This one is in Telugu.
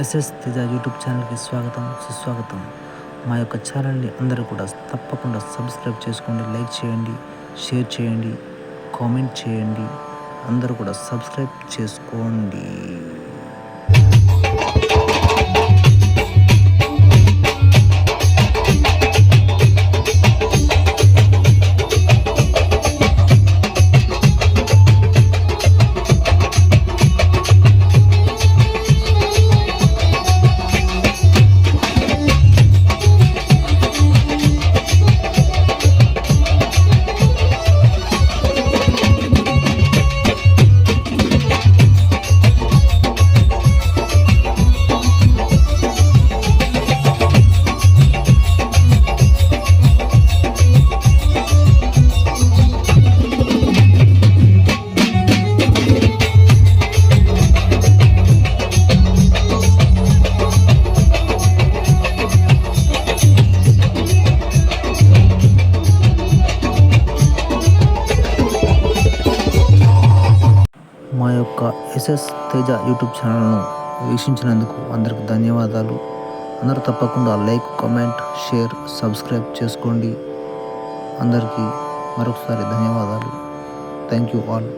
ఎస్ఎస్ తేజ యూట్యూబ్ ఛానల్కి స్వాగతం సుస్వాగతం. మా యొక్క ఛానల్ని అందరూ కూడా తప్పకుండా సబ్స్క్రైబ్ చేసుకోండి, లైక్ చేయండి, షేర్ చేయండి, కామెంట్ చేయండి. అందరూ కూడా సబ్స్క్రైబ్ చేసుకోండి. మా యొక్క ఎస్ఎస్ తేజ యూట్యూబ్ ఛానల్ను వీక్షించినందుకు అందరికి ధన్యవాదాలు. అందరూ తప్పకుండా లైక్, కామెంట్, షేర్, సబ్స్క్రైబ్ చేసుకోండి. అందరికీ మరొకసారి ధన్యవాదాలు. Thank you all.